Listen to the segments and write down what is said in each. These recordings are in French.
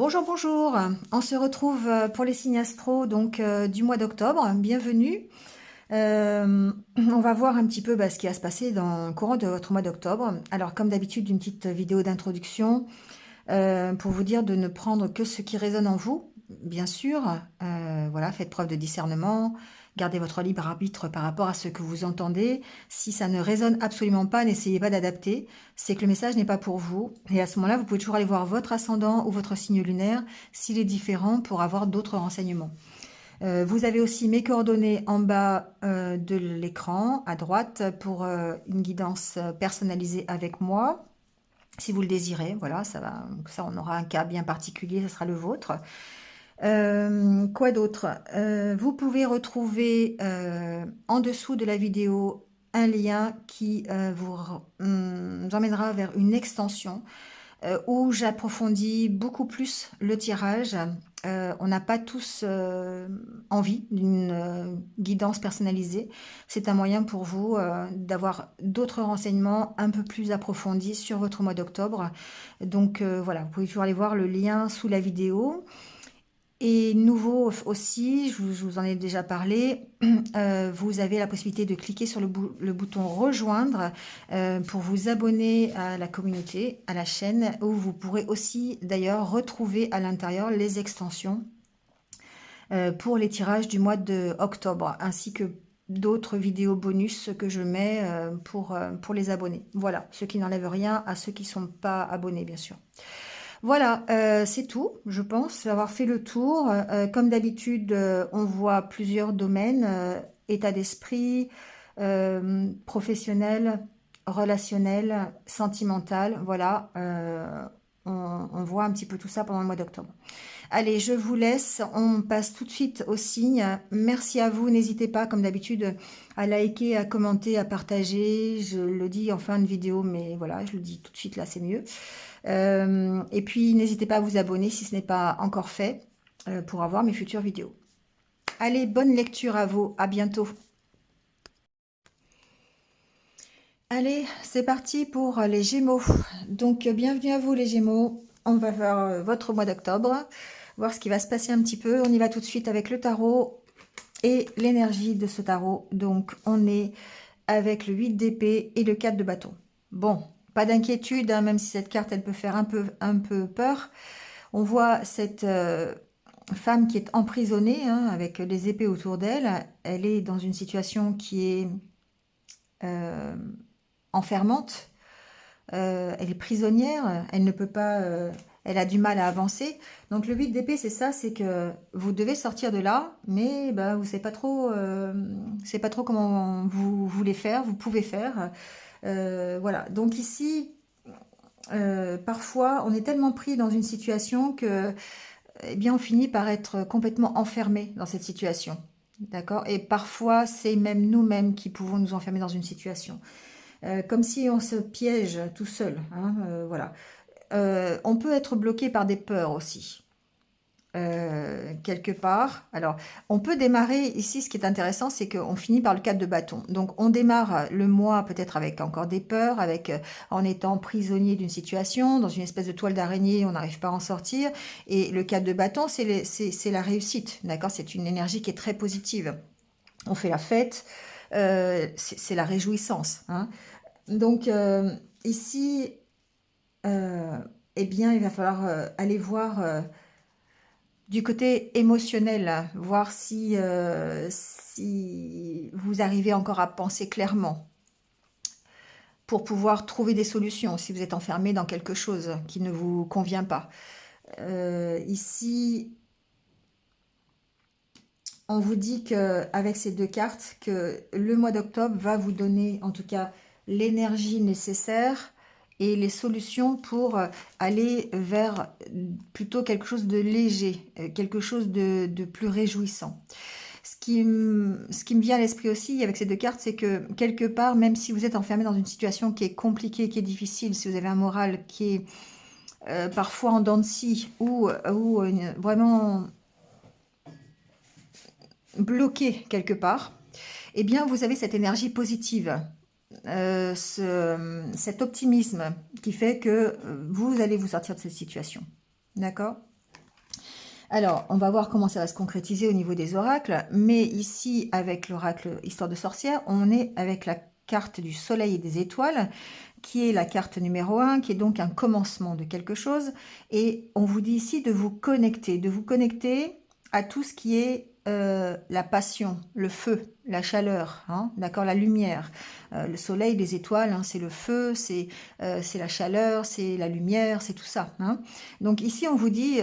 Bonjour, bonjour. On se retrouve pour les signes astro donc du mois d'octobre. Bienvenue. On va voir un petit peu ce qui va se passer dans le courant de votre mois d'octobre. Alors, comme d'habitude, une petite vidéo d'introduction pour vous dire de ne prendre que ce qui résonne en vous, bien sûr. Voilà, faites preuve de discernement. Gardez votre libre arbitre par rapport à ce que vous entendez. Si ça ne résonne absolument pas, n'essayez pas d'adapter. C'est que le message n'est pas pour vous. Et à ce moment-là, vous pouvez toujours aller voir votre ascendant ou votre signe lunaire s'il est différent pour avoir d'autres renseignements. Vous avez aussi mes coordonnées en bas de l'écran, à droite, pour une guidance personnalisée avec moi. Si vous le désirez, voilà, ça on aura un cas bien particulier, ça sera le vôtre. Quoi d'autre? Vous pouvez retrouver en dessous de la vidéo un lien qui vous emmènera vers une extension où j'approfondis beaucoup plus le tirage. On n'a pas tous envie d'une guidance personnalisée. C'est un moyen pour vous d'avoir d'autres renseignements un peu plus approfondis sur votre mois d'octobre. Donc voilà, vous pouvez toujours aller voir le lien sous la vidéo. Et nouveau aussi, je vous en ai déjà parlé, vous avez la possibilité de cliquer sur le bouton rejoindre pour vous abonner à la communauté, à la chaîne, où vous pourrez aussi d'ailleurs retrouver à l'intérieur les extensions pour les tirages du mois de octobre, ainsi que d'autres vidéos bonus que je mets pour les abonnés. Voilà, ce qui n'enlève rien à ceux qui ne sont pas abonnés, bien sûr. Voilà, c'est tout, je pense avoir fait le tour. Comme d'habitude, on voit plusieurs domaines, état d'esprit, professionnel, relationnel, sentimental, voilà. On voit un petit peu tout ça pendant le mois d'octobre. Allez, je vous laisse, on passe tout de suite aux signes. Merci à vous, n'hésitez pas, comme d'habitude, à liker, à commenter, à partager. Je le dis en fin de vidéo, mais voilà, je le dis tout de suite, là, c'est mieux. Et puis, n'hésitez pas à vous abonner si ce n'est pas encore fait pour avoir mes futures vidéos. Allez, bonne lecture à vous. À bientôt. Allez, c'est parti pour les Gémeaux. Donc, bienvenue à vous les Gémeaux. On va faire votre mois d'octobre, voir ce qui va se passer un petit peu. On y va tout de suite avec le tarot et l'énergie de ce tarot. Donc, on est avec le 8 d'épée et le 4 de bâton. Bon, pas d'inquiétude, hein, même si cette carte, elle peut faire un peu peur. On voit cette femme qui est emprisonnée hein, avec les épées autour d'elle. Elle est dans une situation qui est enfermante. Elle est prisonnière. Elle ne peut pas... elle a du mal à avancer. Donc le 8 d'épée, c'est ça, c'est que vous devez sortir de là, mais vous ne savez pas trop comment vous voulez faire, vous pouvez faire. Voilà, donc ici, parfois, on est tellement pris dans une situation que eh bien, on finit par être complètement enfermé dans cette situation. D'accord? Et parfois, c'est même nous-mêmes qui pouvons nous enfermer dans une situation. Comme si on se piège tout seul. Hein, voilà. On peut être bloqué par des peurs aussi. Quelque part. Alors, on peut démarrer ici, ce qui est intéressant, c'est qu'on finit par le 4 de bâton. Donc, on démarre le mois peut-être avec encore des peurs, avec en étant prisonnier d'une situation, dans une espèce de toile d'araignée, on n'arrive pas à en sortir. Et le 4 de bâton, c'est la réussite, d'accord? C'est une énergie qui est très positive. On fait la fête, c'est la réjouissance. Hein. Donc, ici, eh bien, il va falloir aller voir du côté émotionnel, voir si vous arrivez encore à penser clairement pour pouvoir trouver des solutions si vous êtes enfermé dans quelque chose qui ne vous convient pas. Ici, on vous dit qu'avec ces deux cartes, que le mois d'octobre va vous donner en tout cas l'énergie nécessaire et les solutions pour aller vers plutôt quelque chose de léger, quelque chose de plus réjouissant. Ce qui me vient à l'esprit aussi avec ces deux cartes, c'est que quelque part, même si vous êtes enfermé dans une situation qui est compliquée, qui est difficile, si vous avez un moral qui est parfois en dents de scie ou vraiment bloqué quelque part, eh bien vous avez cette énergie positive. Cet optimisme qui fait que vous allez vous sortir de cette situation. D'accord? Alors, on va voir comment ça va se concrétiser au niveau des oracles, mais ici, avec l'oracle Histoire de sorcière, on est avec la carte du soleil et des étoiles, qui est la carte numéro 1, qui est donc un commencement de quelque chose, et on vous dit ici de vous connecter à tout ce qui est la passion, le feu, la chaleur, hein, d'accord, la lumière. Le soleil, les étoiles, hein, c'est le feu, c'est la chaleur, c'est la lumière, c'est tout ça, hein. Donc ici, on vous dit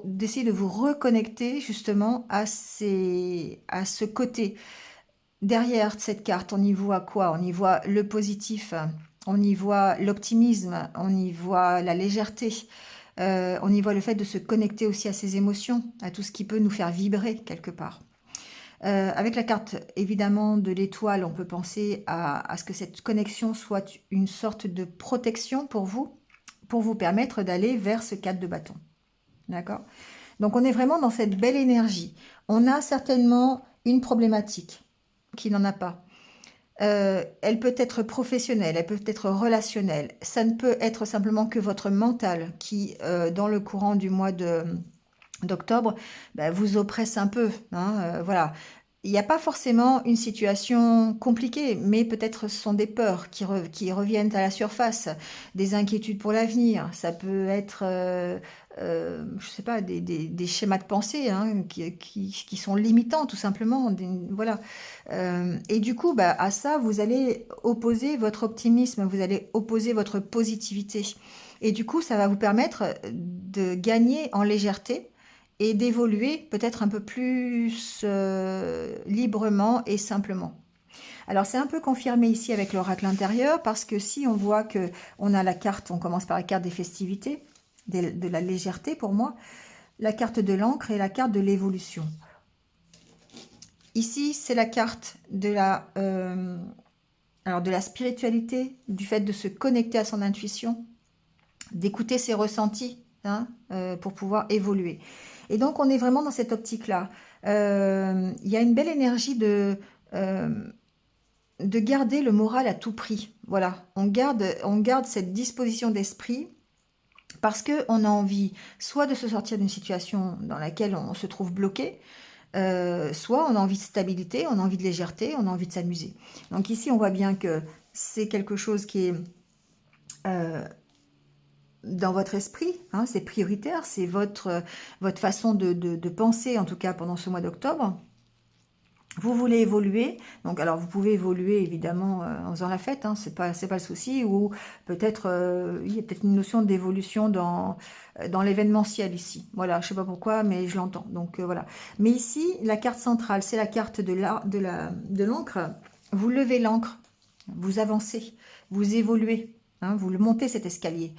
d'essayer de vous reconnecter justement à ce côté. Derrière cette carte, on y voit quoi? On y voit le positif, on y voit l'optimisme, on y voit la légèreté, on y voit le fait de se connecter aussi à ses émotions, à tout ce qui peut nous faire vibrer quelque part. Avec la carte évidemment de l'étoile, on peut penser à ce que cette connexion soit une sorte de protection pour vous permettre d'aller vers ce 4 de bâton. D'accord? Donc on est vraiment dans cette belle énergie. On a certainement une problématique qui n'en a pas. Elle peut être professionnelle, elle peut être relationnelle. Ça ne peut être simplement que votre mental qui, dans le courant du mois d'octobre, bah, vous oppresse un peu, hein, voilà. Il n'y a pas forcément une situation compliquée, mais peut-être ce sont des peurs qui reviennent à la surface, des inquiétudes pour l'avenir. Ça peut être, je sais pas, des schémas de pensée, hein, qui sont limitants tout simplement. Voilà. Et du coup, bah, à ça, vous allez opposer votre optimisme, vous allez opposer votre positivité. Et du coup, ça va vous permettre de gagner en légèreté et d'évoluer peut-être un peu plus librement et simplement. Alors c'est un peu confirmé ici avec l'oracle intérieur parce que si on voit que on a la carte, on commence par la carte des festivités, de la légèreté pour moi, la carte de l'encre et la carte de l'évolution. Ici c'est la carte de alors de la spiritualité, du fait de se connecter à son intuition, d'écouter ses ressentis, hein, pour pouvoir évoluer. Et donc, on est vraiment dans cette optique-là. Il y a une belle énergie de garder le moral à tout prix. Voilà, on garde cette disposition d'esprit parce qu'on a envie soit de se sortir d'une situation dans laquelle on se trouve bloqué, soit on a envie de stabilité, on a envie de légèreté, on a envie de s'amuser. Donc ici, on voit bien que c'est quelque chose qui est euh, dans votre esprit, hein, c'est prioritaire, c'est votre façon de penser, en tout cas pendant ce mois d'octobre. Vous voulez évoluer, donc alors vous pouvez évoluer évidemment en faisant la fête, hein, c'est pas le souci, ou peut-être il y a peut-être une notion d'évolution dans l'événementiel ici. Voilà, je sais pas pourquoi, mais je l'entends. Donc voilà. Mais ici, la carte centrale, c'est la carte de l'encre. Vous levez l'encre, vous avancez, vous évoluez. Hein, vous le montez cet escalier.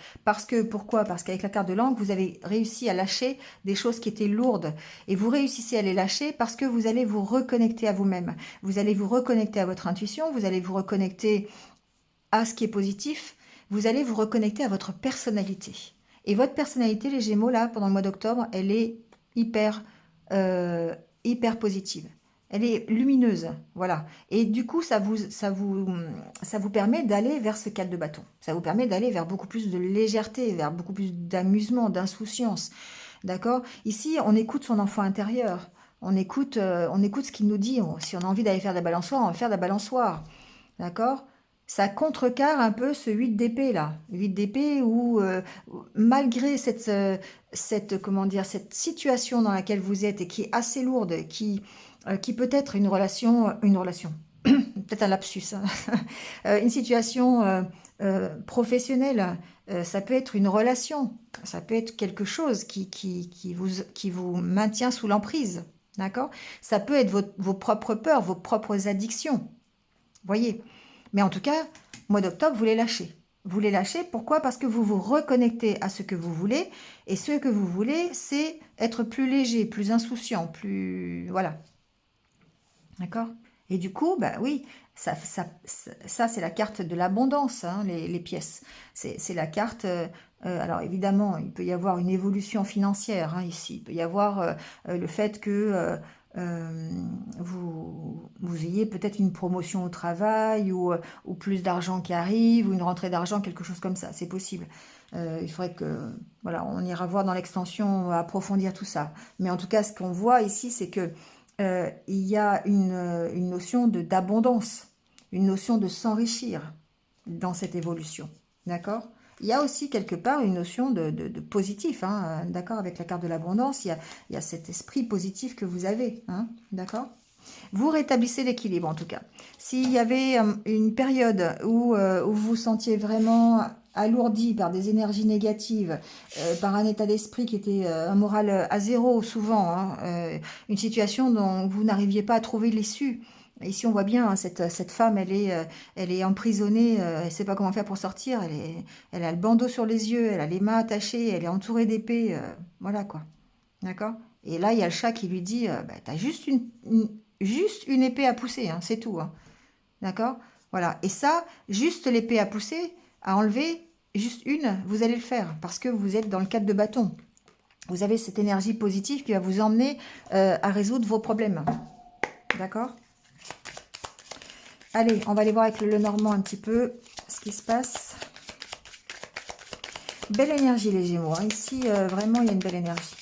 Pourquoi? Parce qu'avec la carte de l'encre, vous avez réussi à lâcher des choses qui étaient lourdes. Et vous réussissez à les lâcher parce que vous allez vous reconnecter à vous-même. Vous allez vous reconnecter à votre intuition, vous allez vous reconnecter à ce qui est positif, vous allez vous reconnecter à votre personnalité. Et votre personnalité, les Gémeaux, là, pendant le mois d'octobre, elle est hyper, euh, hyper positive. Elle est lumineuse, voilà. Et du coup, ça vous permet d'aller vers ce 4 de bâton. Ça vous permet d'aller vers beaucoup plus de légèreté, vers beaucoup plus d'amusement, d'insouciance. D'accord? Ici, on écoute son enfant intérieur. On écoute ce qu'il nous dit. Si on a envie d'aller faire de la balançoire, on va faire de la balançoire. D'accord? Ça contrecarre un peu ce 8 d'épée là. 8 d'épée où, malgré comment dire, cette situation dans laquelle vous êtes et qui est assez lourde, qui peut être une relation, peut-être un lapsus, hein, une situation professionnelle, ça peut être une relation, ça peut être quelque chose qui vous maintient sous l'emprise. D'accord? Ça peut être vos propres peurs, vos propres addictions. Voyez. Mais en tout cas, mois d'octobre, vous les lâchez. Vous les lâchez, pourquoi? Parce que vous vous reconnectez à ce que vous voulez. Et ce que vous voulez, c'est être plus léger, plus insouciant, plus... Voilà. D'accord? Et du coup, bah oui, ça c'est la carte de l'abondance, hein, les pièces. C'est la carte... alors évidemment, il peut y avoir une évolution financière, hein, ici. Il peut y avoir le fait que vous ayez peut-être une promotion au travail ou plus d'argent qui arrive ou une rentrée d'argent, quelque chose comme ça, c'est possible. Il faudrait que, voilà, on ira voir dans l'extension, on va approfondir tout ça. Mais en tout cas, ce qu'on voit ici, c'est que il y a une notion d'abondance, une notion de s'enrichir dans cette évolution. D'accord? Il y a aussi quelque part une notion de positif, hein, d'accord? Avec la carte de l'abondance, il y a cet esprit positif que vous avez, hein, d'accord? Vous rétablissez l'équilibre en tout cas. S'il y avait une période où vous vous sentiez vraiment alourdi par des énergies négatives, par un état d'esprit qui était un moral à zéro souvent, hein, une situation dont vous n'arriviez pas à trouver l'issue. Ici, on voit bien, hein, cette femme, elle est emprisonnée, elle ne sait pas comment faire pour sortir, elle a le bandeau sur les yeux, elle a les mains attachées, elle est entourée d'épées, voilà quoi. D'accord? Et là, il y a le chat qui lui dit, bah, t'as juste juste une épée à pousser, hein, c'est tout, hein. D'accord? Voilà. Et ça, juste l'épée à pousser, à enlever, juste une, vous allez le faire, parce que vous êtes dans le cadre de bâton. Vous avez cette énergie positive qui va vous emmener à résoudre vos problèmes. D'accord? Allez, on va aller voir avec le Normand un petit peu ce qui se passe. Belle énergie, les Gémeaux, hein. Ici, vraiment, il y a une belle énergie.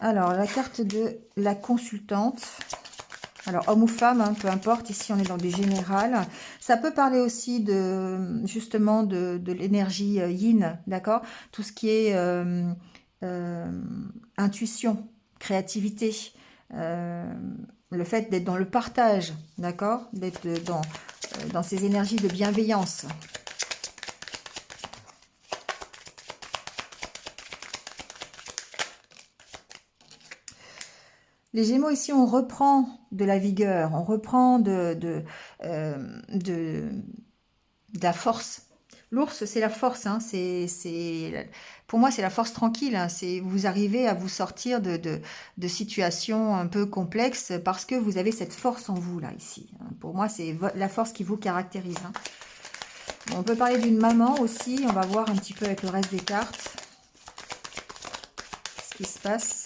Alors, la carte de la consultante. Alors, homme ou femme, hein, peu importe. Ici, on est dans du général. Ça peut parler aussi justement de l'énergie yin, d'accord? Tout ce qui est intuition, créativité, le fait d'être dans le partage, d'accord? D'être dans ces énergies de bienveillance. Les Gémeaux, ici, on reprend de la vigueur, on reprend de la force. L'ours, c'est la force, hein, pour moi, c'est la force tranquille, hein, vous arrivez à vous sortir de situations un peu complexes parce que vous avez cette force en vous, là, ici. Pour moi, c'est la force qui vous caractérise, hein. On peut parler d'une maman aussi, on va voir un petit peu avec le reste des cartes ce qui se passe.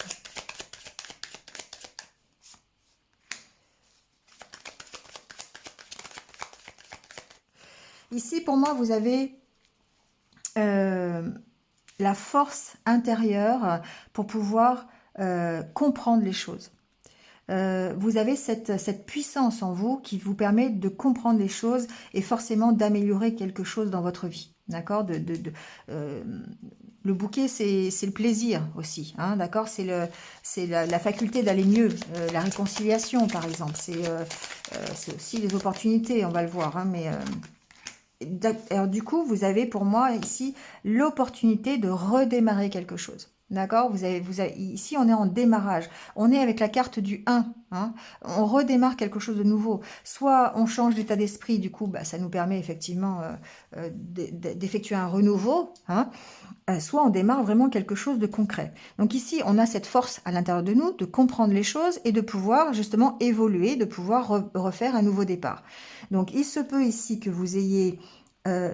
Ici, pour moi, vous avez la force intérieure pour pouvoir comprendre les choses. Vous avez cette puissance en vous qui vous permet de comprendre les choses et forcément d'améliorer quelque chose dans votre vie. D'accord? Le bouquet, c'est le plaisir aussi. Hein, d'accord? C'est la faculté d'aller mieux. La réconciliation, par exemple. C'est aussi les opportunités, on va le voir. Hein, mais alors, du coup, vous avez pour moi ici l'opportunité de redémarrer quelque chose. D'accord? Ici, on est en démarrage. On est avec la carte du 1. Hein. On redémarre quelque chose de nouveau. Soit on change d'état d'esprit, du coup, bah, ça nous permet effectivement d'effectuer un renouveau. Hein. Soit on démarre vraiment quelque chose de concret. Donc ici, on a cette force à l'intérieur de nous de comprendre les choses et de pouvoir justement évoluer, de pouvoir refaire un nouveau départ. Donc il se peut ici que vous ayez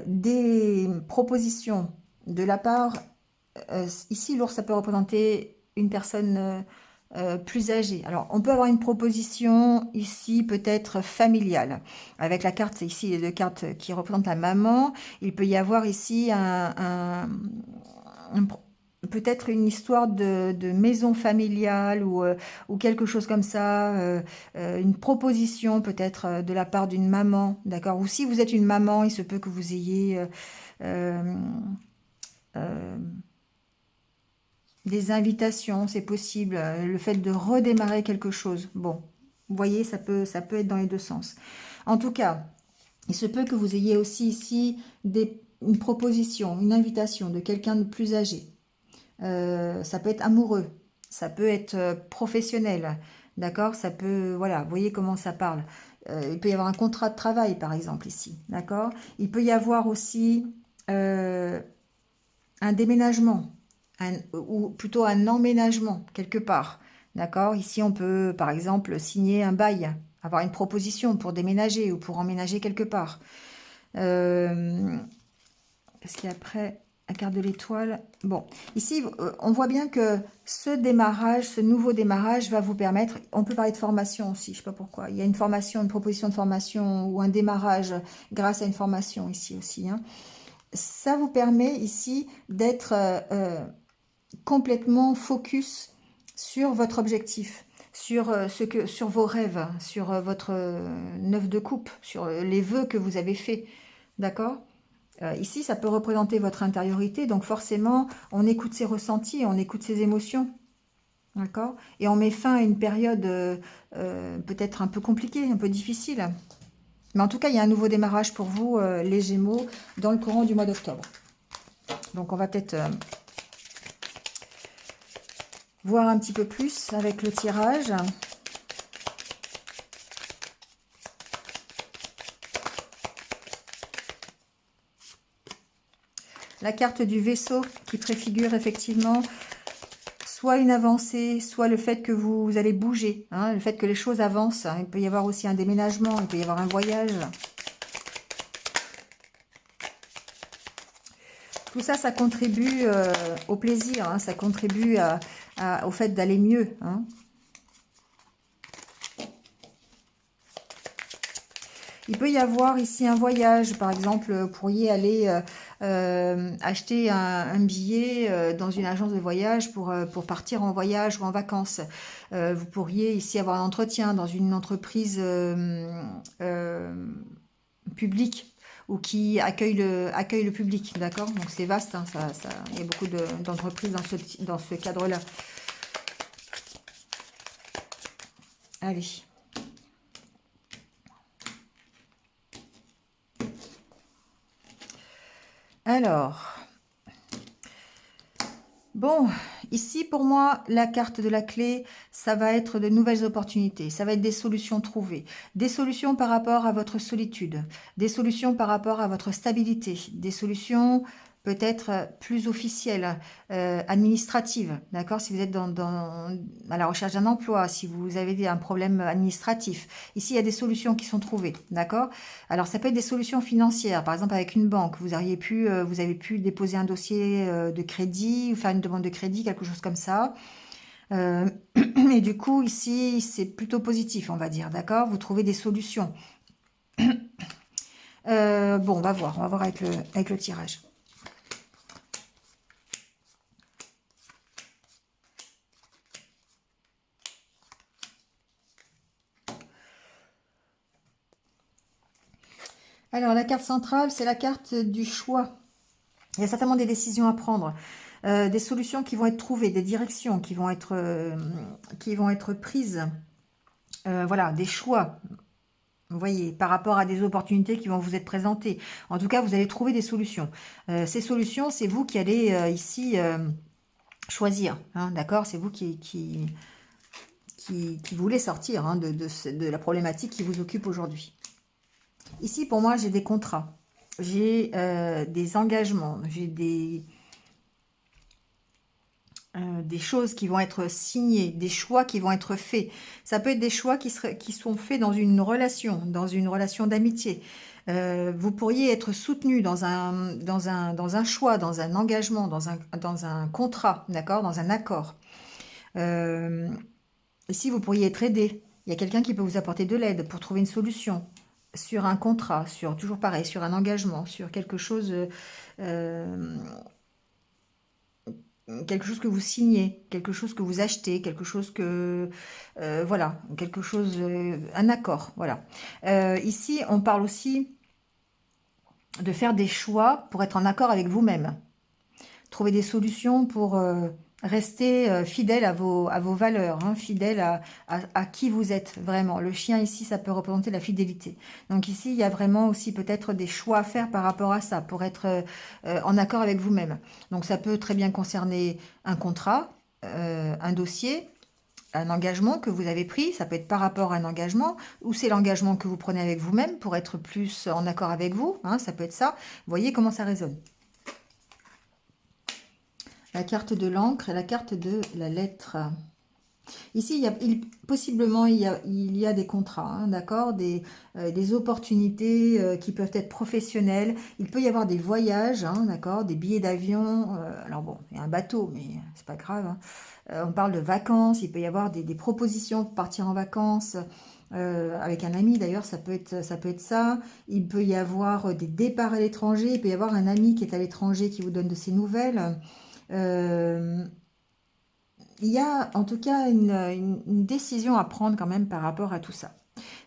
des propositions de la part, ici l'ours ça peut représenter une personne plus âgée. Alors on peut avoir une proposition ici peut-être familiale, avec la carte ici, les deux cartes qui représentent la maman. Il peut y avoir ici peut-être une histoire de maison familiale ou quelque chose comme ça, une proposition peut-être de la part d'une maman, d'accord? Ou si vous êtes une maman, il se peut que vous ayez euh, euh, des invitations, c'est possible, le fait de redémarrer quelque chose. Bon, vous voyez, ça peut être dans les deux sens. En tout cas, il se peut que vous ayez aussi ici une proposition, une invitation de quelqu'un de plus âgé. Ça peut être amoureux, ça peut être professionnel, d'accord? Ça peut, voilà, vous voyez comment ça parle. Il peut y avoir un contrat de travail, par exemple, ici, d'accord? Il peut y avoir aussi un déménagement, ou plutôt un emménagement, quelque part, d'accord? Ici, on peut, par exemple, signer un bail, avoir une proposition pour déménager ou pour emménager quelque part. Parce qu'après, La carte de l'étoile. Bon, ici, on voit bien que ce démarrage, ce nouveau démarrage va vous permettre, on peut parler de formation aussi, je ne sais pas pourquoi. Il y a une formation, une proposition de formation ou un démarrage grâce à une formation ici aussi. Hein. Ça vous permet ici d'être complètement focus sur votre objectif, sur vos rêves, sur votre 9 de coupe, sur les vœux que vous avez faits. D'accord ? Ici, ça peut représenter votre intériorité, donc forcément, on écoute ses ressentis, on écoute ses émotions, d'accord? Et on met fin à une période peut-être un peu compliquée, un peu difficile. Mais en tout cas, il y a un nouveau démarrage pour vous, les Gémeaux, dans le courant du mois d'octobre. Donc, on va peut-être voir un petit peu plus avec le tirage. La carte du vaisseau qui préfigure effectivement soit une avancée, soit le fait que vous allez bouger, hein, le fait que les choses avancent. Il peut y avoir aussi un déménagement, il peut y avoir un voyage. Tout ça, ça contribue au plaisir, hein, ça contribue au fait d'aller mieux. Hein. Il peut y avoir ici un voyage, par exemple, vous pourriez aller acheter un billet dans une agence de voyage pour partir en voyage ou en vacances. Vous pourriez ici avoir un entretien dans une entreprise publique ou qui accueille le public, d'accord? Donc c'est vaste, hein, il y a beaucoup d'entreprises dans ce cadre-là. Allez. Alors, bon, ici pour moi, la carte de la clé, ça va être de nouvelles opportunités, ça va être des solutions trouvées, des solutions par rapport à votre solitude, des solutions par rapport à votre stabilité, des solutions peut-être plus officielles, administratives, d'accord? Si vous êtes à la recherche d'un emploi, si vous avez un problème administratif, ici il y a des solutions qui sont trouvées, d'accord? Alors ça peut être des solutions financières, par exemple avec une banque, vous avez pu déposer un dossier de crédit, ou faire une demande de crédit, quelque chose comme ça. Et du coup, ici, c'est plutôt positif, on va dire, d'accord? Vous trouvez des solutions. Bon, on va voir avec le tirage. Alors, la carte centrale, c'est la carte du choix. Il y a certainement des décisions à prendre, des solutions qui vont être trouvées, des directions qui vont être prises. Voilà, des choix. Vous voyez, par rapport à des opportunités qui vont vous être présentées. En tout cas, vous allez trouver des solutions. Ces solutions, c'est vous qui allez ici choisir. Hein, d'accord? C'est vous qui voulez sortir hein, de la problématique qui vous occupe aujourd'hui. Ici, pour moi, j'ai des contrats. J'ai des engagements. J'ai des choses qui vont être signées, des choix qui vont être faits. Ça peut être des choix qui sont faits dans une relation d'amitié. Vous pourriez être soutenu dans un choix, dans un engagement, dans un contrat, d'accord, dans un accord. Ici, vous pourriez être aidé. Il y a quelqu'un qui peut vous apporter de l'aide pour trouver une solution sur un contrat, toujours pareil, sur un engagement, sur quelque chose que vous signez, quelque chose que vous achetez, quelque chose que... voilà, un accord, voilà. Ici, on parle aussi de faire des choix pour être en accord avec vous-même. Trouver des solutions pour rester fidèle à vos valeurs, hein, fidèle à qui vous êtes vraiment. Le chien ici, ça peut représenter la fidélité. Donc ici, il y a vraiment aussi peut-être des choix à faire par rapport à ça, pour être en accord avec vous-même. Donc ça peut très bien concerner un contrat, un dossier, un engagement que vous avez pris, ça peut être par rapport à un engagement, ou c'est l'engagement que vous prenez avec vous-même pour être plus en accord avec vous, hein, ça peut être ça. Vous voyez comment ça résonne. La carte de l'encre et la carte de la lettre. Ici, possiblement, il y a des contrats, hein, d'accord, des opportunités qui peuvent être professionnelles. Il peut y avoir des voyages, hein, d'accord, des billets d'avion. Alors bon, il y a un bateau, mais c'est pas grave, hein. On parle de vacances. Il peut y avoir des propositions pour partir en vacances. Avec un ami d'ailleurs, ça peut être ça. Il peut y avoir des départs à l'étranger. Il peut y avoir un ami qui est à l'étranger qui vous donne de ses nouvelles. Euh, il y a en tout cas une décision à prendre quand même par rapport à tout ça.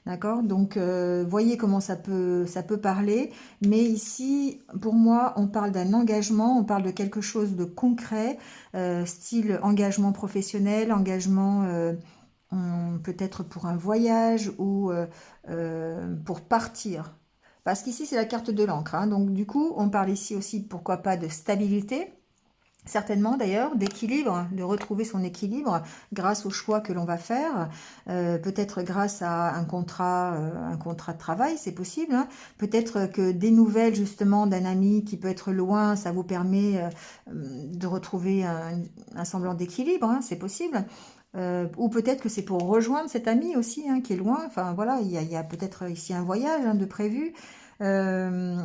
D'accord? Donc, voyez comment ça peut parler. Mais ici, pour moi, on parle d'un engagement, on parle de quelque chose de concret, style engagement professionnel, engagement peut-être pour un voyage ou pour partir. Parce qu'ici, c'est la carte de l'encre, hein. Donc, du coup, on parle ici aussi, pourquoi pas, de stabilité. Certainement d'ailleurs, d'équilibre, de retrouver son équilibre grâce au choix que l'on va faire, peut-être grâce à un contrat de travail, c'est possible, hein. Peut-être que des nouvelles justement d'un ami qui peut être loin, ça vous permet de retrouver un semblant d'équilibre, hein, c'est possible. Ou peut-être que c'est pour rejoindre cet ami aussi, hein, qui est loin. Enfin voilà, il y a peut-être ici un voyage, hein, de prévu. Euh,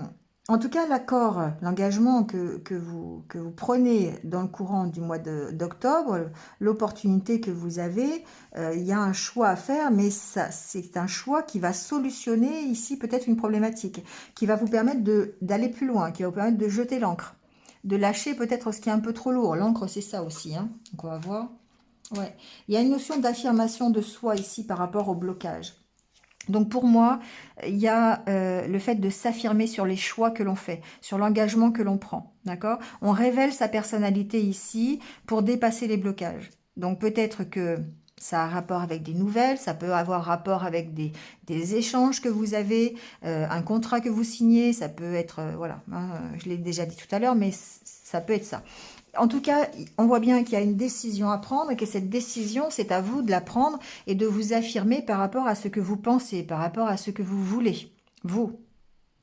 En tout cas, l'accord, l'engagement que vous prenez dans le courant du mois d'octobre, l'opportunité que vous avez, il y a un choix à faire, mais ça, c'est un choix qui va solutionner ici peut-être une problématique, qui va vous permettre d'aller plus loin, qui va vous permettre de jeter l'encre, de lâcher peut-être ce qui est un peu trop lourd. L'encre, c'est ça aussi, hein. Donc on va voir. Ouais. Il y a une notion d'affirmation de soi ici par rapport au blocage. Donc pour moi, il y a le fait de s'affirmer sur les choix que l'on fait, sur l'engagement que l'on prend, d'accord? On révèle sa personnalité ici pour dépasser les blocages. Donc peut-être que ça a rapport avec des nouvelles, ça peut avoir rapport avec des échanges que vous avez, un contrat que vous signez, ça peut être, voilà, hein, je l'ai déjà dit tout à l'heure, mais ça peut être ça. En tout cas, on voit bien qu'il y a une décision à prendre et que cette décision, c'est à vous de la prendre et de vous affirmer par rapport à ce que vous pensez, par rapport à ce que vous voulez, vous.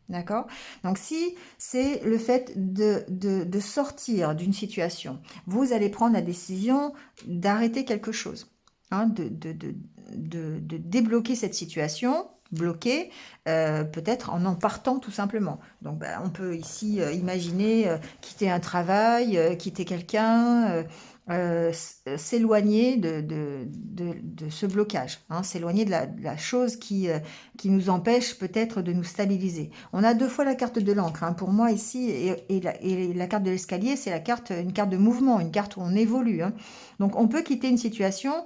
D'accord? Donc si c'est le fait de sortir d'une situation, vous allez prendre la décision d'arrêter quelque chose, hein, de débloquer cette situation, bloquée, peut-être en partant tout simplement. Donc ben, on peut ici imaginer quitter un travail, quitter quelqu'un, s'éloigner de ce blocage, hein, s'éloigner de la chose qui nous empêche peut-être de nous stabiliser. On a deux fois la carte de l'encre, hein, pour moi ici, et la carte de l'escalier, c'est une carte de mouvement, une carte où on évolue, hein. Donc on peut quitter une situation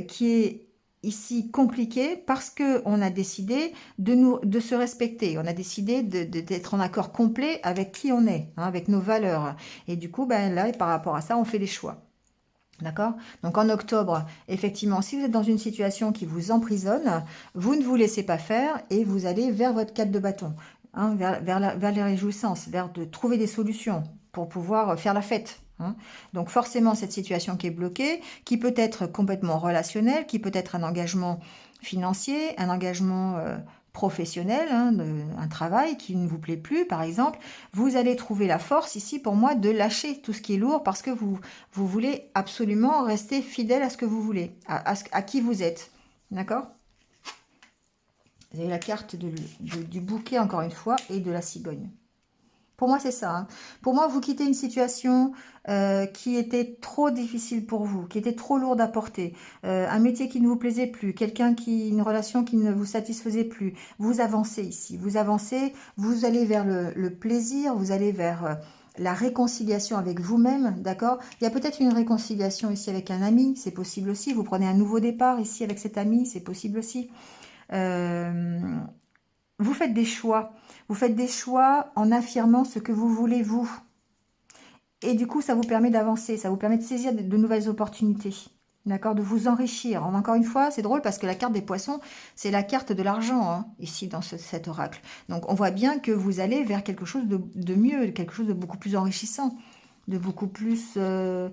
qui est ici compliquée parce que on a décidé de se respecter, on a décidé d'être en accord complet avec qui on est, hein, avec nos valeurs. Et du coup, ben là, par rapport à ça, on fait les choix. D'accord? Donc en octobre, effectivement, si vous êtes dans une situation qui vous emprisonne, vous ne vous laissez pas faire et vous allez vers votre quête de bâton, hein, vers les réjouissances, vers de trouver des solutions pour pouvoir faire la fête, hein. Donc forcément, cette situation qui est bloquée, qui peut être complètement relationnelle, qui peut être un engagement financier, un engagement professionnel, hein, un travail qui ne vous plaît plus, par exemple, vous allez trouver la force ici pour moi de lâcher tout ce qui est lourd parce que vous voulez absolument rester fidèle à ce que vous voulez, à qui vous êtes. D'accord? Vous avez la carte du bouquet, encore une fois, et de la cigogne. Pour moi, c'est ça, hein. Pour moi, vous quittez une situation qui était trop difficile pour vous, qui était trop lourde à porter, un métier qui ne vous plaisait plus, une relation qui ne vous satisfaisait plus. Vous avancez ici, vous avancez, vous allez vers le plaisir, vous allez vers la réconciliation avec vous-même, d'accord? Il y a peut-être une réconciliation ici avec un ami, c'est possible aussi. Vous prenez un nouveau départ ici avec cet ami, c'est possible aussi. Euh, vous faites des choix. Vous faites des choix en affirmant ce que vous voulez, vous. Et du coup, ça vous permet d'avancer, ça vous permet de saisir de nouvelles opportunités. D'accord? De vous enrichir. Encore une fois, c'est drôle parce que la carte des poissons, c'est la carte de l'argent, hein, ici, dans cet oracle. Donc, on voit bien que vous allez vers quelque chose de mieux, quelque chose de beaucoup plus enrichissant, de beaucoup plus... euh,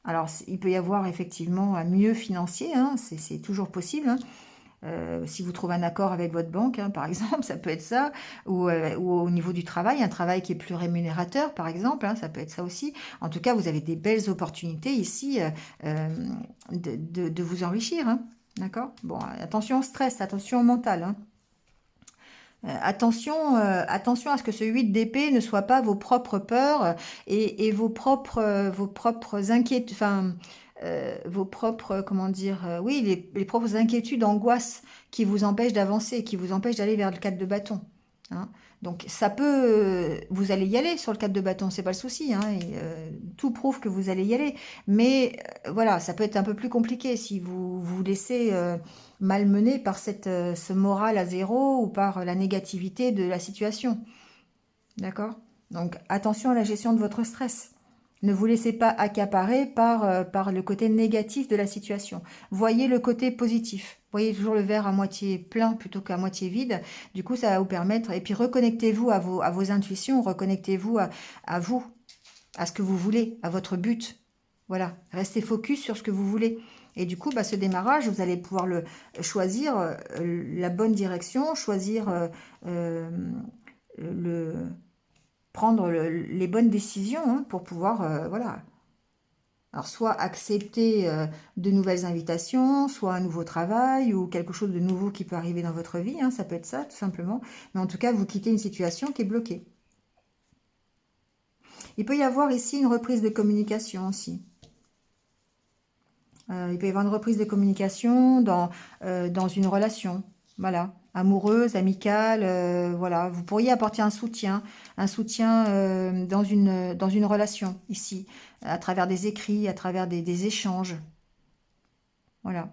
alors, il peut y avoir effectivement un mieux financier, hein, c'est toujours possible, hein. Si vous trouvez un accord avec votre banque, hein, par exemple, ça peut être ça, ou au niveau du travail, un travail qui est plus rémunérateur, par exemple, hein, ça peut être ça aussi. En tout cas, vous avez des belles opportunités ici euh, de vous enrichir, hein, d'accord? Bon, attention au stress, attention au mental, hein. Attention à ce que ce 8 d'épée ne soit pas vos propres peurs et vos propres inquiétudes, enfin, vos propres, comment dire, oui, les propres inquiétudes, angoisses qui vous empêchent d'avancer, qui vous empêchent d'aller vers le 4 de bâton, hein. Donc ça peut, vous allez y aller sur le 4 de bâton, c'est pas le souci, hein, et, tout prouve que vous allez y aller. Mais voilà, ça peut être un peu plus compliqué si vous vous laissez malmené par ce moral à zéro ou par la négativité de la situation. D'accord? Donc attention à la gestion de votre stress. Ne vous laissez pas accaparer par le côté négatif de la situation. Voyez le côté positif. Voyez toujours le verre à moitié plein plutôt qu'à moitié vide. Du coup, ça va vous permettre. Et puis reconnectez-vous à vos intuitions, reconnectez-vous à vous, à ce que vous voulez, à votre but. Voilà, restez focus sur ce que vous voulez. Et du coup, bah, ce démarrage, vous allez pouvoir le choisir la bonne direction, choisir le prendre les bonnes décisions, hein, pour pouvoir voilà. Alors soit accepter de nouvelles invitations, soit un nouveau travail ou quelque chose de nouveau qui peut arriver dans votre vie, hein, ça peut être ça tout simplement. Mais en tout cas, vous quittez une situation qui est bloquée. Il peut y avoir ici une reprise de communication aussi. Il peut y avoir une reprise de communication dans une relation, voilà, amoureuse, amicale, voilà. Vous pourriez apporter un soutien dans une relation ici, à travers des écrits, à travers des échanges, voilà.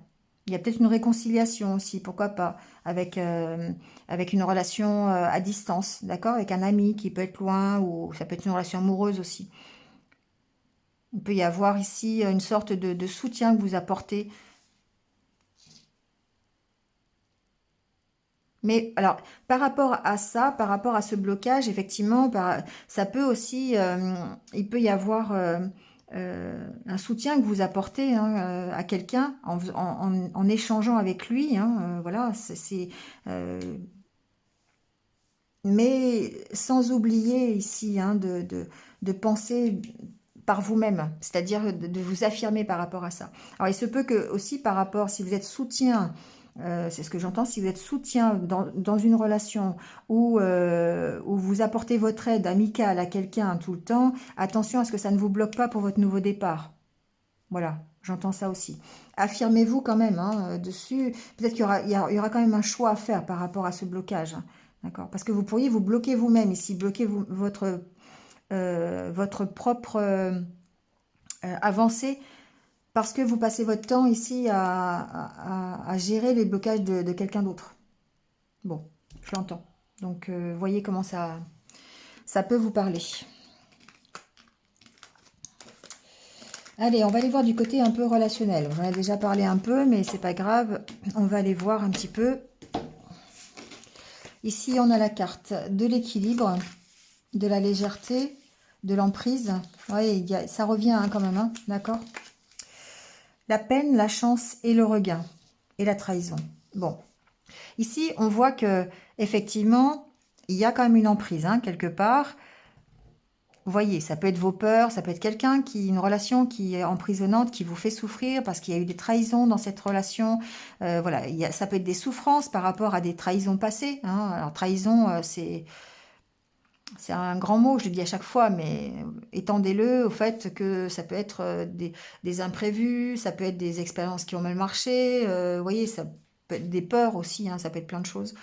Il y a peut-être une réconciliation aussi, pourquoi pas, avec une relation à distance, d'accord, avec un ami qui peut être loin, ou ça peut être une relation amoureuse aussi. Il peut y avoir ici une sorte de soutien que vous apportez. Mais alors, par rapport à ça, par rapport à ce blocage, effectivement, ça peut aussi, il peut y avoir un soutien que vous apportez, hein, à quelqu'un en échangeant avec lui, hein, voilà, euh, mais sans oublier ici, hein, de penser par vous-même, c'est-à-dire de vous affirmer par rapport à ça. Alors, il se peut que aussi par rapport, si vous êtes soutien, c'est ce que j'entends, si vous êtes soutien dans une relation où vous apportez votre aide amicale à quelqu'un tout le temps, attention à ce que ça ne vous bloque pas pour votre nouveau départ. Voilà, j'entends ça aussi. Affirmez-vous quand même, hein, dessus. Peut-être qu'il y aura quand même un choix à faire par rapport à ce blocage, hein, d'accord? Parce que vous pourriez vous bloquer vous-même ici, bloquer votre propre avancée parce que vous passez votre temps ici à gérer les blocages de quelqu'un d'autre. Bon, je l'entends. Donc, voyez comment ça peut vous parler. Allez, on va aller voir du côté un peu relationnel. On en a déjà parlé un peu, mais c'est pas grave. On va aller voir un petit peu. Ici, on a la carte de l'équilibre, de la légèreté, de l'emprise. Oui, ça revient, hein, quand même, hein, d'accord? La peine, la chance et le regain. Et la trahison. Bon. Ici, on voit que effectivement, il y a quand même une emprise, hein, quelque part. Vous voyez, ça peut être vos peurs, ça peut être une relation qui est emprisonnante, qui vous fait souffrir parce qu'il y a eu des trahisons dans cette relation. Voilà, ça peut être des souffrances par rapport à des trahisons passées, hein. Alors, trahison, c'est un grand mot, je le dis à chaque fois, mais étendez-le au fait que ça peut être des imprévus, ça peut être des expériences qui ont mal marché, vous voyez, ça peut être des peurs aussi, hein, ça peut être plein de choses.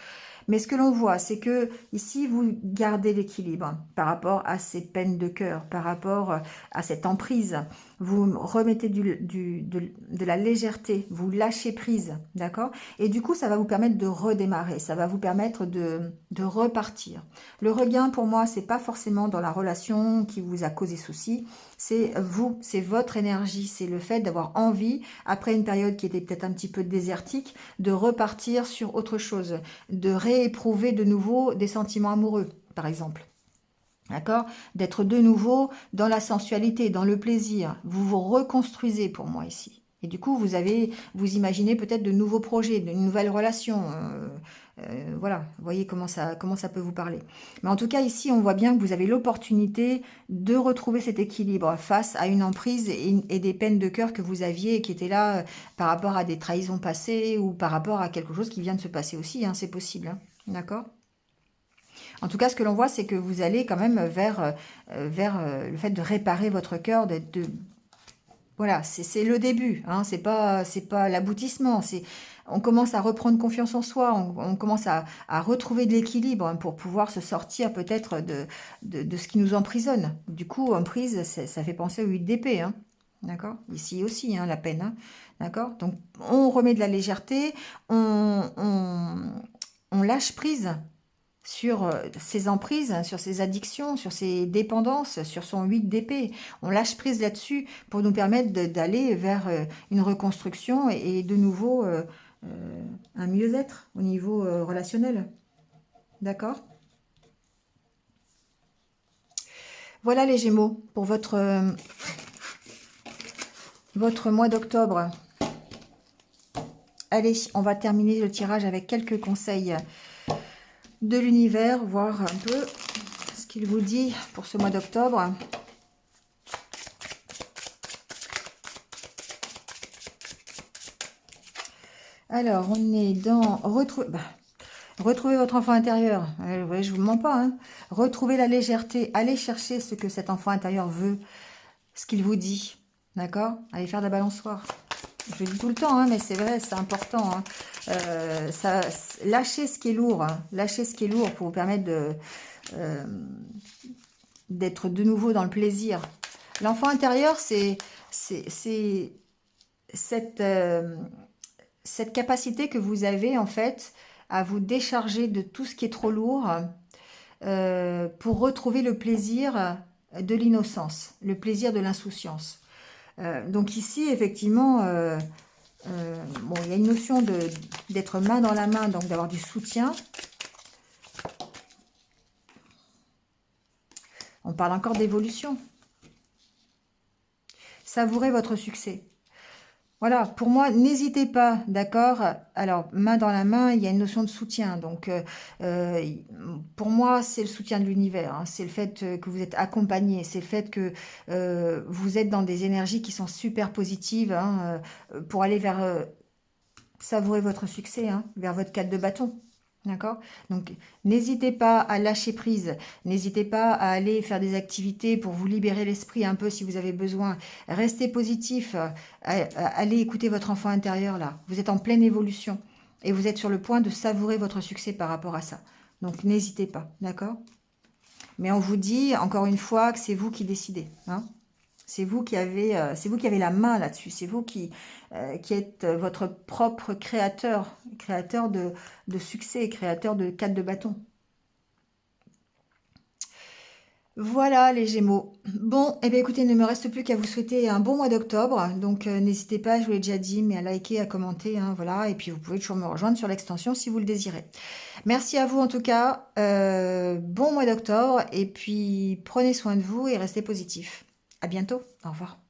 Mais ce que l'on voit, c'est que ici, vous gardez l'équilibre par rapport à ces peines de cœur, par rapport à cette emprise. Vous remettez de la légèreté, vous lâchez prise, d'accord? Et du coup, ça va vous permettre de redémarrer, ça va vous permettre de repartir. Le regain, pour moi, c'est pas forcément dans la relation qui vous a causé souci, c'est vous, c'est votre énergie, c'est le fait d'avoir envie, après une période qui était peut-être un petit peu désertique, de repartir sur autre chose, de rééprouver de nouveau des sentiments amoureux, par exemple. D'accord? D'être de nouveau dans la sensualité, dans le plaisir. Vous vous reconstruisez pour moi ici. Et du coup, vous imaginez peut-être de nouveaux projets, de nouvelles relations. Voilà, vous voyez comment ça peut vous parler. Mais en tout cas, ici, on voit bien que vous avez l'opportunité de retrouver cet équilibre face à une emprise et des peines de cœur que vous aviez et qui étaient là par rapport à des trahisons passées ou par rapport à quelque chose qui vient de se passer aussi. Hein, c'est possible. Hein, d'accord? En tout cas, ce que l'on voit, c'est que vous allez quand même vers le fait de réparer votre cœur, voilà, c'est le début, hein, c'est pas l'aboutissement. On commence à reprendre confiance en soi, on commence à retrouver de l'équilibre hein, pour pouvoir se sortir peut-être de ce qui nous emprisonne. Du coup, emprise, ça fait penser aux 8 d'épée, hein, d'accord? Ici aussi, hein, la peine, hein, d'accord? Donc, on remet de la légèreté, on lâche prise sur ses emprises, sur ses addictions, sur ses dépendances, sur son 8 d'épée. On lâche prise là-dessus pour nous permettre d'aller vers une reconstruction et de nouveau un mieux-être au niveau relationnel. D'accord? Voilà les Gémeaux pour votre mois d'octobre. Allez, on va terminer le tirage avec quelques conseils de l'univers, voir un peu ce qu'il vous dit pour ce mois d'octobre. Alors, on est dans retrouver votre enfant intérieur. Ouais, je vous mens pas. Hein. Retrouver la légèreté. Allez chercher ce que cet enfant intérieur veut, ce qu'il vous dit. D'accord? Allez faire de la balançoire. Je le dis tout le temps, hein, mais c'est vrai, c'est important. Hein. Lâchez ce qui est lourd. Hein. Lâchez ce qui est lourd pour vous permettre d'être de nouveau dans le plaisir. L'enfant intérieur, c'est cette capacité que vous avez en fait à vous décharger de tout ce qui est trop lourd pour retrouver le plaisir de l'innocence, le plaisir de l'insouciance. Donc ici, effectivement, bon, il y a une notion d'être main dans la main, donc d'avoir du soutien. On parle encore d'évolution. Savourez votre succès. Voilà, pour moi, n'hésitez pas, d'accord? Alors, main dans la main, il y a une notion de soutien. Donc, pour moi, c'est le soutien de l'univers. Hein. C'est le fait que vous êtes accompagné. C'est le fait que vous êtes dans des énergies qui sont super positives hein, pour aller vers savourer votre succès, hein, vers votre 4 de bâton. D'accord? Donc, n'hésitez pas à lâcher prise. N'hésitez pas à aller faire des activités pour vous libérer l'esprit un peu si vous avez besoin. Restez positif. Allez écouter votre enfant intérieur là. Vous êtes en pleine évolution et vous êtes sur le point de savourer votre succès par rapport à ça. Donc, n'hésitez pas. D'accord? Mais on vous dit, encore une fois, que c'est vous qui décidez. Hein? C'est vous qui avez la main là-dessus. C'est vous qui êtes votre propre créateur de succès, créateur de 4 de bâton. Voilà les Gémeaux. Bon, eh bien écoutez, il ne me reste plus qu'à vous souhaiter un bon mois d'octobre. Donc n'hésitez pas, je vous l'ai déjà dit, mais à liker, à commenter, hein, voilà. Et puis vous pouvez toujours me rejoindre sur l'extension si vous le désirez. Merci à vous en tout cas. Bon mois d'octobre et puis prenez soin de vous et restez positifs. À bientôt. Au revoir.